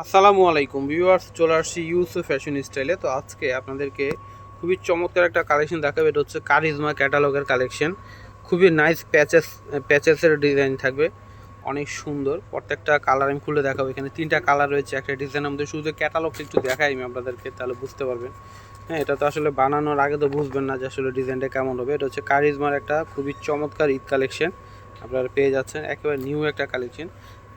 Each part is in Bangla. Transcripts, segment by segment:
আসসালামু আলাইকুম ভিউয়ার্স, চলে আসছি ইউসুফ ফ্যাশন স্টাইলে। তো আজকে আপনাদেরকে খুবই চমৎকার একটা কালেকশন দেখাবে। এটা হচ্ছে কারিজমা ক্যাটালগের কালেকশন। খুবই নাইস প্যাচেসের ডিজাইন থাকবে, অনেক সুন্দর। প্রত্যেকটা কালার আমি খুলে দেখাবো। এখানে 3টা কালার রয়েছে একটা ডিজাইনের মধ্যে। শুধু ক্যাটালগটা একটু দেখাই আমি আপনাদেরকে, তাহলে বুঝতে পারবেন। হ্যাঁ, এটা তো আসলে বানানোর আগে তো বুঝবেন না যে আসলে ডিজাইনটা কেমন হবে। এটা হচ্ছে কারিজমার একটা খুবই চমৎকার ঈদ কালেকশন আপনারা পেয়ে যাচ্ছেন, একেবারে নিউ একটা কালেকশন।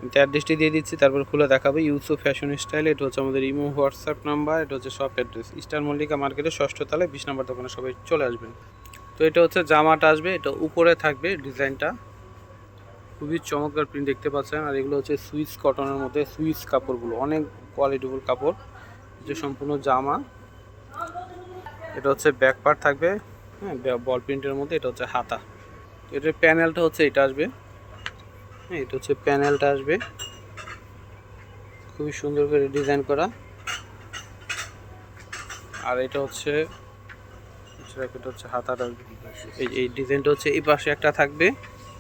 আমি অ্যাড্রেসটি দিয়ে দিচ্ছি, তারপর খুলে দেখাবো। ইউসুফ ফ্যাশন স্টাইল, এটা হচ্ছে আমাদের ইমো হোয়াটসঅ্যাপ নাম্বার, এটা হচ্ছে শপ অ্যাড্রেস স্টার মল্লিকা মার্কেটের 6ষ্ঠ তলায় 20 নম্বর দোকানে সবাই চলে আসবেন। তো এটা হচ্ছে জামাটা আসবে, এটা উপরে থাকবে ডিজাইনটা, খুবই চমৎকার প্রিন্ট দেখতে পাচ্ছেন। আর এগুলো হচ্ছে সুইস কটনের মধ্যে, সুইস কাপড়গুলো অনেক কোয়ালিটিফুল কাপড়, যে সম্পূর্ণ জামা। এটা হচ্ছে ব্যাক পার্ট থাকবে, হ্যাঁ, বল প্রিন্টের মধ্যে। এটা হচ্ছে হাতা, এটার প্যানেলটা হচ্ছে এটা আসবে, হ্যাঁ, এটা হচ্ছে প্যানেলটা আসবে, খুবই সুন্দর করে ডিজাইন করা। আর এটা হচ্ছে হাতাটা, এই ডিজাইনটা হচ্ছে এই পাশে একটা থাকবে,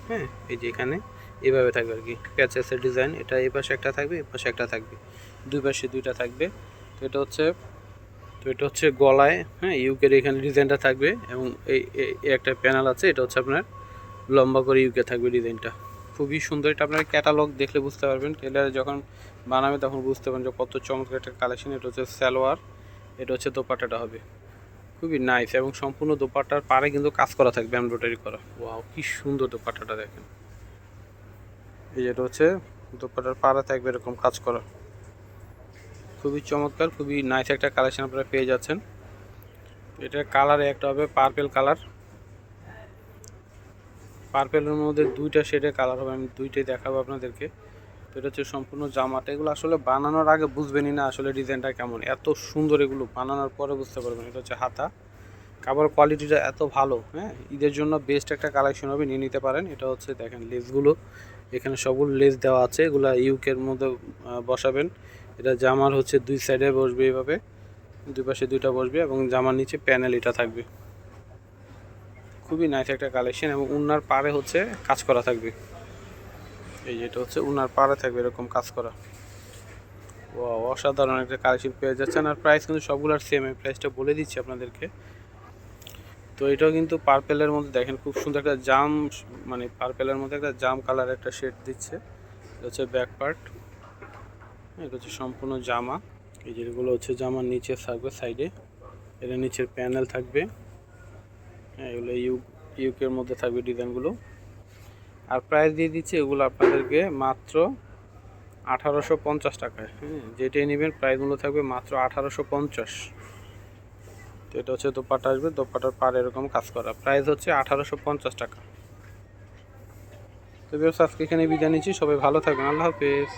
হ্যাঁ, এই যে এখানে এইভাবে থাকবে আর কি, প্যাচেসের ডিজাইন। এটা এই পাশে একটা থাকবে, এই পাশে একটা থাকবে, দুই পাশে দুইটা থাকবে। তো এটা হচ্ছে গলায়, হ্যাঁ, ইউকের এখানে ডিজাইনটা থাকবে, এবং এই একটা প্যানেল আছে। এটা হচ্ছে আপনার লম্বা করে ইউকে থাকবে ডিজাইনটা, খুবই সুন্দর। এটা আপনার ক্যাটালগ দেখলে বুঝতে পারবেন, টেলারে যখন বানাবে তখন বুঝতে পারবেন যে কত চমৎকার একটা কালেকশন। এটা হচ্ছে সালোয়ার, এটা হচ্ছে দোপাট্টাটা হবে, খুবই নাইস। এবং সম্পূর্ণ দোপাট্টার পাড়ে কিন্তু কাজ করা থাকবে, এমব্রয়ডারি করা। ওয়াও, কি সুন্দর দোপাট্টাটা দেখেন। এই যেটা হচ্ছে দোপাট্টার পাড়ে থাকবে এরকম কাজ করা, খুবই চমৎকার, খুবই নাইস একটা কালেকশন আপনারা পেয়ে যাচ্ছেন। এটার কালারে একটা হবে পার্পেল কালার, পার্পেলের মধ্যে 2টা শেডের কালার হবে, আমি 2টাই দেখাবো আপনাদেরকে। তো এটা হচ্ছে সম্পূর্ণ জামাটা। এগুলো আসলে বানানোর আগে বুঝবেনই না আসলে ডিজাইনটা কেমন, এত সুন্দর। এগুলো বানানোর পরে বুঝতে পারবেন। এটা হচ্ছে হাতা, কাপড় কোয়ালিটিটা এত ভালো, হ্যাঁ, ঈদের জন্য বেস্ট একটা কালেকশন হবে, নিয়ে নিতে পারেন। এটা হচ্ছে দেখেন লেসগুলো, এখানে সবগুলো লেস দেওয়া আছে, এগুলো ইউকের মধ্যে বসাবেন। এটা জামার হচ্ছে 2 সাইডে বসবে, এইভাবে দুই পাশে 2টা বসবে, এবং জামার নিচে প্যানেল এটা থাকবে, খুবই নাইস একটা কালেকশন। এবং উন্নার পাড়ে হচ্ছে কাজ করা থাকবে, এই যেটা হচ্ছে উনার পাড়ে থাকবে এরকম কাজ করা। ও, অসাধারণ একটা কালেকশন পেয়ে যাচ্ছেন। আর প্রাইস কিন্তু সবগুলোর সেম, আমি প্রাইসটা বলে দিচ্ছি আপনাদেরকে। তো এটাও কিন্তু পার্পেলের মধ্যে দেখেন, খুব সুন্দর একটা জাম, মানে পার্পেলের মধ্যে একটা জাম কালার একটা শেড দিচ্ছে। এটা হচ্ছে ব্যাক পার্ট, এটা হচ্ছে সম্পূর্ণ জামা। এই যেগুলো হচ্ছে জামার নিচে থাকবে সাইডে, এটা নিচের প্যানেল থাকবে, হ্যাঁ, এগুলো ইউকের মধ্যে থাকবে ডিজাইনগুলো। আর প্রাইস দিয়ে দিচ্ছি এগুলো আপনাদেরকে মাত্র 1850 টাকায়, হ্যাঁ, যেটাই নেবেন প্রাইস মূল্য থাকবে মাত্র 1850। তো এটা হচ্ছে দোপাট্টা আসবে, দোপাট্টার পাড়ে এরকম কাজ করা, প্রাইস হচ্ছে 1850 টাকা। তো আজকে এখানে বিদায় নিচ্ছি, সবাই ভালো থাকবেন, আল্লাহ হাফেজ।